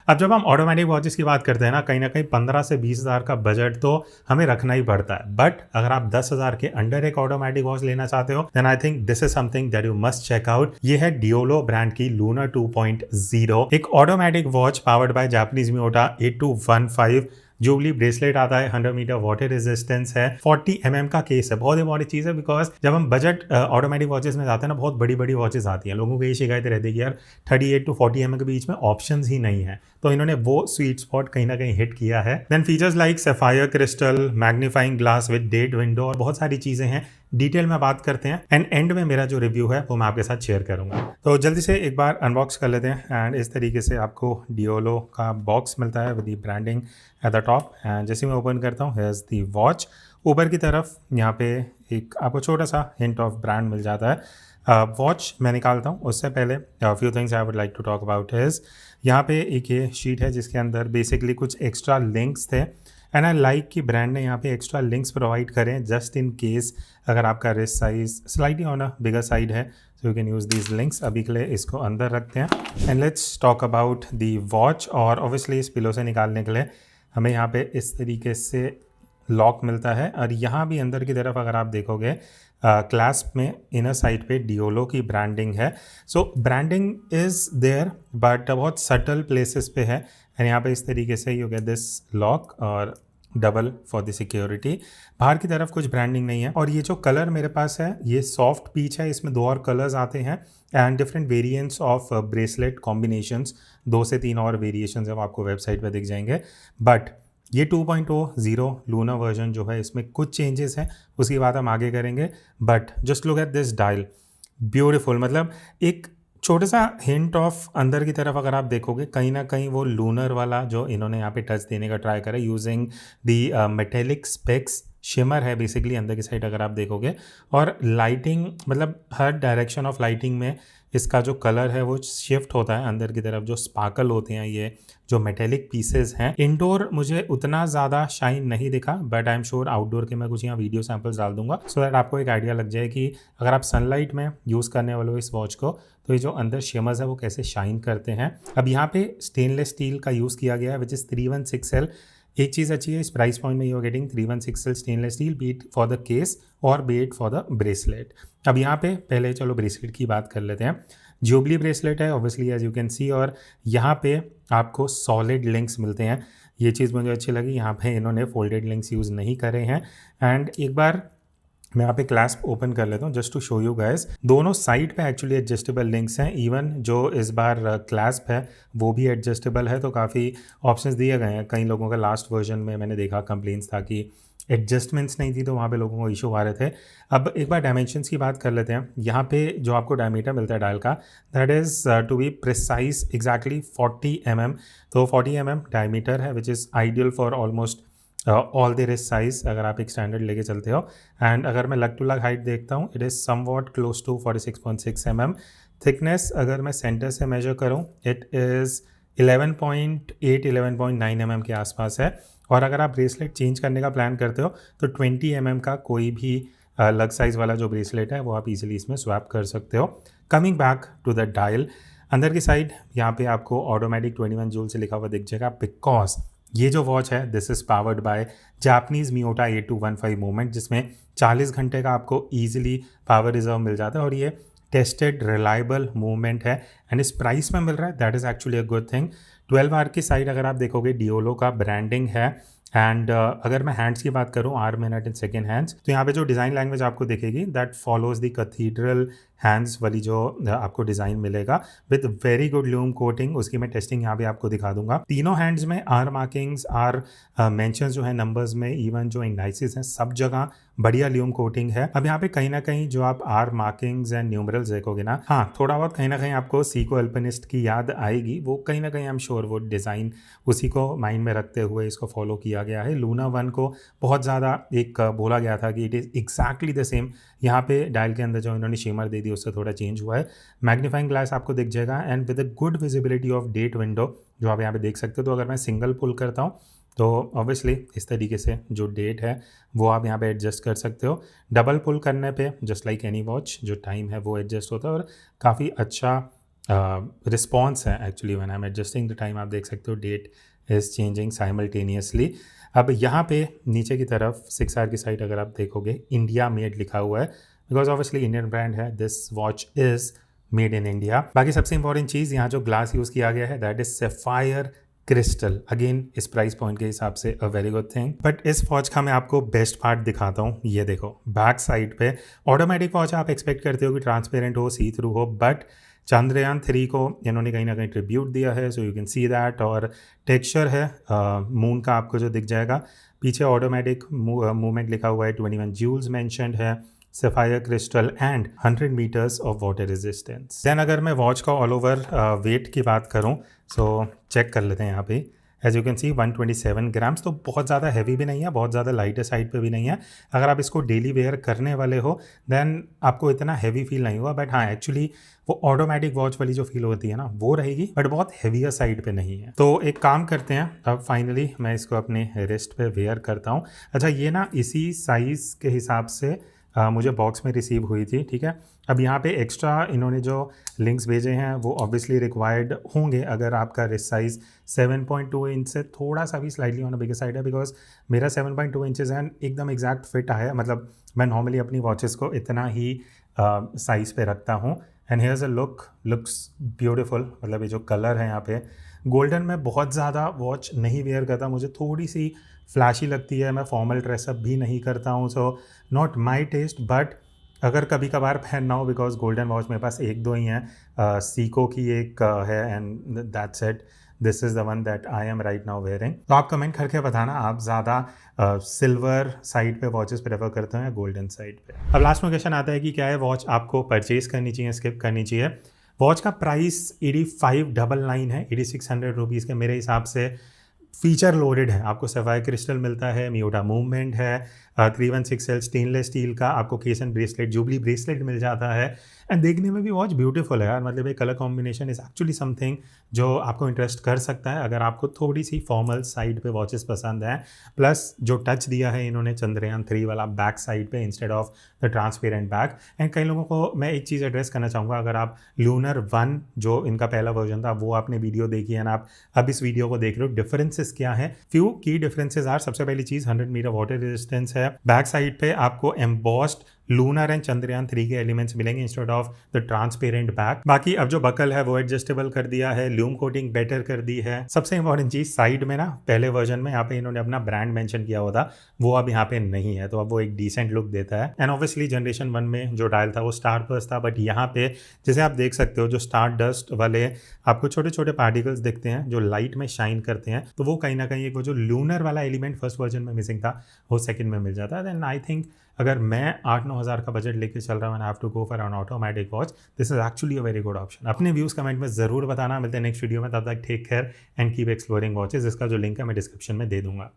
अब जब हम ऑटोमेटिक वॉचेस की बात करते हैं ना कहीं 15 से 20,000 का बजट तो हमें रखना ही पड़ता है। बट अगर आप 10,000 के अंडर एक ऑटोमेटिक वॉच लेना चाहते हो then I think this is something that you must check out. ये है डियोलो ब्रांड की लूना 2.0, एक automatic watch powered by Japanese Miyota 8215। Jubilee bracelet आता है, 100 मीटर वाटर रेजिस्टेंस है, 40 का केस है। बहुत इंपॉर्टेंट चीज है बिकॉज जब हम बजट ऑटोमेटिक वॉचेस में जाते हैं ना, बहुत बड़ी बड़ी वॉचेस आती हैं, लोगों को ये शिकायत रहती है कि यार 38 to 40 के बीच में ऑप्शंस ही नहीं है। तो इन्होंने वो स्वीट स्पॉट कहीं ना कहीं हिट किया है। Then features like sapphire crystal, magnifying glass with date window और बहुत सारी चीजें हैं। डिटेल में बात करते हैं एंड एंड में मेरा जो रिव्यू है वो मैं आपके साथ शेयर करूंगा। तो जल्दी से एक बार अनबॉक्स कर लेते हैं एंड इस तरीके से आपको डियोलो का बॉक्स मिलता है with the branding at the top. And जैसे मैं ओपन करता हूँ हियर्स द वॉच। ऊपर की तरफ यहाँ पे एक आपको छोटा सा हिंट ऑफ ब्रांड मिल जाता है। वॉच मैं निकालता हूँ उससे पहले few things I would like to talk about is यहाँ पे एक ये शीट है जिसके अंदर बेसिकली कुछ एक्स्ट्रा लिंक्स थे एंड आई लाइक कि ब्रांड ने यहाँ पे एक्स्ट्रा लिंक्स प्रोवाइड करें जस्ट इन केस अगर आपका wrist size slightly on a bigger side है so you can use these links. अभी के लिए इसको अंदर रखते हैं and let's talk about the watch. और ऑब्वियसली इस पिलो से निकालने के लिए हमें यहाँ पे इस तरीके से लॉक मिलता है और यहाँ भी अंदर की तरफ अगर आप देखोगे क्लास्प में इनर साइड पे डियोलो की ब्रांडिंग है। सो ब्रांडिंग इज देयर बट बहुत सटल प्लेसेस पे है एंड यहाँ पे इस तरीके से यू गेट दिस लॉक और डबल फॉर द सिक्योरिटी। बाहर की तरफ कुछ ब्रांडिंग नहीं है और ये जो कलर मेरे पास है ये सॉफ्ट पीच है, इसमें 2 और कलर्स आते हैं and different variants of bracelet combinations, 2 से 3 और वेरिएशंस है वो आपको वेबसाइट पे दिख जाएंगे। बट ये 2.0 लूना वर्जन जो है इसमें कुछ चेंजेस हैं, उसकी बात हम आगे करेंगे। But just look at this dial, beautiful. मतलब एक छोटा सा हिंट ऑफ अंदर की तरफ अगर आप देखोगे कहीं ना कहीं वो लूनर वाला जो इन्होंने यहाँ पे टच देने का ट्राई करा using the metallic specs. Shimmer है बेसिकली अंदर की साइड अगर आप देखोगे और लाइटिंग मतलब हर डायरेक्शन ऑफ लाइटिंग में इसका जो कलर है वो शिफ्ट होता है अंदर की तरफ। जो स्पार्कल होते हैं ये जो मेटेलिक पीसेस हैं, इंडोर मुझे उतना ज़्यादा शाइन नहीं दिखा but I am sure outdoor के मैं कुछ यहाँ वीडियो सैंपल्स डाल दूंगा सो दैट आपको एक आइडिया लग जाए कि अगर आप सनलाइट में यूज़ करने वाले हो इस वॉच को तो ये जो अंदर शिमर्स है वो कैसे शाइन करते हैं। अब यहाँ पे स्टेनलेस स्टील का यूज़ किया गया है विच इज़ 316L। एक चीज़ अच्छी है इस प्राइस पॉइंट में you are getting 316L stainless steel beat for the case और बीट फॉर द ब्रेसलेट। अब यहाँ पे पहले चलो ब्रेसलेट की बात कर लेते हैं। जुबली ब्रेसलेट है obviously as you can see और यहाँ पे आपको सॉलिड लिंक्स मिलते हैं। ये चीज़ मुझे अच्छी लगी, यहाँ पे इन्होंने फोल्डेड लिंक्स यूज़ नहीं करे हैं। एंड एक बार मैं यहाँ पे क्लास्प ओपन कर लेता हूँ just to show you guys. दोनों साइड पे एक्चुअली एडजस्टेबल लिंक्स हैं, इवन जो इस बार क्लास्प है वो भी एडजस्टेबल है। तो काफ़ी ऑप्शंस दिए गए हैं। कई लोगों का लास्ट वर्जन में मैंने देखा कंप्लेंट्स था कि एडजस्टमेंट्स नहीं थी तो वहाँ पे लोगों को इशू आ रहे थे। अब एक बार डायमेंशंस की बात कर लेते हैं। यहाँ पे जो आपको डायमीटर मिलता है डायल का that is to be precise exactly 40 mm। तो 40 mm डायमीटर है which is ideal for almost all the wrist size अगर आप एक स्टैंडर्ड लेके चलते हो। एंड अगर मैं लग टू लग हाइट देखता हूँ it is somewhat close to 46.6 mm। Thickness अगर मैं सेंटर से मेजर करूँ इट इज़ 11.8 11.9 mm के आसपास है। और अगर आप ब्रेसलेट चेंज करने का प्लान करते हो तो 20 mm का कोई भी लग साइज़ वाला जो ब्रेसलेट है वो आप इजीली इसमें स्वैप कर सकते हो। Coming back to the dial, अंदर की साइड यहाँ पे आपको ऑटोमेटिक 21 जूल से लिखा हुआ दिख जाएगा बिकॉज ये जो वॉच है this is powered by Japanese Miyota 8215 movement जिसमें 40 घंटे का आपको ईजिली पावर रिजर्व मिल जाता है और ये टेस्टेड रिलायबल मूवमेंट है एंड इस प्राइस में मिल रहा है that is actually a good thing. 12 hour की साइड अगर आप देखोगे डियोलो का ब्रांडिंग है एंड अगर मैं हैंड्स की बात करूँ hour minute and second hands तो यहाँ पे जो डिज़ाइन लैंग्वेज आपको दिखेगी that follows the cathedral hands वाली जो आपको डिज़ाइन मिलेगा with very good lume coating. उसकी मैं टेस्टिंग यहाँ पे आपको दिखा दूंगा। तीनों हैंड्स में आर मार्किंग्स आर मेंशंस जो है नंबर्स में, इवन जो इंडाइसिस हैं सब जगह बढ़िया ल्यूम कोटिंग है। अब यहाँ पे कहीं ना कहीं जो आप आर मार्किंग्स एंड न्यूमरल्स देखोगे ना, हाँ थोड़ा बहुत कहीं ना कहीं आपको सीको अल्पिनिस्ट की याद आएगी। वो कहीं ना कहीं आई एम श्योर वो डिज़ाइन उसी को माइंड में रखते हुए इसको फॉलो किया गया है। लूना 1 को बहुत ज़्यादा एक बोला गया था कि it is exactly the same. यहाँ पे डायल के अंदर जो इन्होंने शिमर दे दी उससे थोड़ा चेंज हुआ है। मैग्नीफाइंग ग्लास आपको दिख जाएगा and with a good visibility of date window जो आप यहाँ पे देख सकते हो। तो अगर मैं सिंगल पुल करता हूँ तो ऑब्वियसली इस तरीके से जो डेट है वो आप यहाँ पे एडजस्ट कर सकते हो। डबल पुल करने पे जस्ट लाइक एनी वॉच जो टाइम है वो एडजस्ट होता है और काफ़ी अच्छा रिस्पॉन्स है actually when I am adjusting the time. आप देख सकते हो डेट इज़ चेंजिंग साइमल्टेनियसली। अब यहाँ पे नीचे की तरफ 6R की साइड अगर आप देखोगे इंडिया मेड लिखा हुआ है, बिकॉज ऑब्वियसली इंडियन ब्रांड है, this watch is made in India. बाकी सबसे इंपॉर्टेंट चीज़ यहाँ जो ग्लास यूज़ किया गया है that is sapphire crystal. Again इस प्राइस पॉइंट के हिसाब से अ वेरी गुड थिंग। बट इस वॉच का मैं आपको बेस्ट पार्ट दिखाता हूँ। ये देखो बैक साइड पे ऑटोमेटिक वॉच आप एक्सपेक्ट करते हो कि ट्रांसपेरेंट हो, सी थ्रू हो, बट चंद्रयान 3 को इन्होंने कहीं ना कहीं ट्रिब्यूट दिया है, so you can see that. और टेक्सचर है मून का आपको जो दिख जाएगा। पीछे ऑटोमेटिक मूवमेंट लिखा हुआ है, 21 जूल्स मैंशनड है, sapphire crystal and 100 metres of water resistance. Then अगर मैं वॉच का ऑल ओवर वेट की बात करूं, सो चेक कर लेते हैं यहाँ पे। As you can see 127 grams, तो बहुत ज़्यादा हैवी भी नहीं है, बहुत ज़्यादा लाइटर साइड पे भी नहीं है। अगर आप इसको डेली वेयर करने वाले हो देन आपको इतना हैवी फील नहीं हुआ। बट हाँ, एक्चुअली वो ऑटोमेटिक वॉच वाली जो फील होती है ना वो रहेगी, बट बहुत हैवियर साइड पे नहीं है। तो एक काम करते हैं, अब फाइनली मैं इसको अपने रिस्ट पे वेयर करता हूँ। अच्छा, ये ना इसी साइज़ के हिसाब से मुझे बॉक्स में रिसीव हुई थी, ठीक है। अब यहाँ पे एक्स्ट्रा इन्होंने जो लिंक्स भेजे हैं वो ऑब्वियसली रिक्वायर्ड होंगे अगर आपका रिस्ट साइज़ 7.2 इंच से थोड़ा सा भी slightly on the bigger side है, बिकॉज मेरा 7.2 इंचेस है, एकदम एग्जैक्ट फिट आया। मतलब मैं नॉर्मली अपनी वॉचेस को इतना ही साइज़ पे रखता हूँ। And hairs a looks beautiful. मतलब ये जो कलर है यहाँ पे गोल्डन में बहुत ज़्यादा वॉच नहीं वेयर करता, मुझे थोड़ी सी फ्लैशी लगती है, मैं फॉर्मल ड्रेसअप भी नहीं करता हूँ, so not my taste. But अगर कभी कभार पहनना हो, बिकॉज गोल्डन वॉच मेरे पास एक दो ही हैं, सीको की एक है and that's it, this is the one that I am right now wearing. तो आप कमेंट करके बताना आप ज़्यादा सिल्वर साइड पे वॉचेस प्रेफर करते हैं या गोल्डन साइड पे। अब लास्ट में क्वेश्चन आता है कि क्या है वॉच आपको परचेज करनी चाहिए, स्किप करनी चाहिए। वॉच का प्राइस 8599 है, 8600 रुपीज़ के मेरे हिसाब से। फीचर लोडेड है, आपको सफायर क्रिस्टल मिलता है, मियोटा मूवमेंट है, 316L स्टेनलेस स्टील का आपको case and bracelet, jubilee bracelet मिल जाता है। एंड देखने में भी वॉच ब्यूटीफुल है यार। मतलब एक colour combination is actually something जो आपको इंटरेस्ट कर सकता है अगर आपको थोड़ी सी फॉर्मल साइड पे वॉचेस पसंद हैं। प्लस जो टच दिया है इन्होंने चंद्रयान 3 वाला बैक साइड पे instead of the transparent back. And कई लोगों को मैं एक चीज़ एड्रेस करना चाहूँगा, अगर आप लूनर 1 जो इनका पहला वर्जन था वो आपने वीडियो देखी है ना, आप अब इस वीडियो को देख रहे हो, डिफरेंसेस क्या है? फ्यू की डिफरेंसेस आर, सबसे पहली चीज़ 100 मीटर वाटर रेजिस्टेंस है। बैक साइड पे आपको एम्बॉस्ड लूनर एंड चंद्रयान 3 के एलिमेंट्स मिलेंगे instead of the transparent back. बाकी अब जो बकल है वो एडजस्टेबल कर दिया है, लूम कोटिंग बेटर कर दी है। सबसे इंपॉर्टेंट चीज साइड में ना पहले वर्जन में यहाँ पे इन्होंने अपना ब्रांड मेंशन किया हुआ था, वो अब यहाँ पे नहीं है, तो अब वो एक डिसेंट लुक देता है। एंड ऑब्वियसली जनरेशन 1 में जो डायल था वो स्टार बर्स्ट था, बट यहाँ पे जैसे आप देख सकते हो जो स्टार डस्ट वाले आपको छोटे छोटे पार्टिकल्स दिखते हैं जो लाइट में शाइन करते हैं, तो वो कहीं ना कहीं वो जो लूनर वाला एलिमेंट फर्स्ट वर्जन में मिसिंग था वो सेकंड में मिल जाता है। देन आई थिंक अगर मैं 8-9 हज़ार का बजट लेके चल रहा हूँ, I have to go for an automatic watch, this is actually a very good option. अपने व्यूज़ कमेंट में ज़रूर बताना। मिलते हैं नेक्स्ट वीडियो में, तब तक take care and keep exploring watches, जिसका जो लिंक है मैं डिस्क्रिप्शन में दे दूंगा।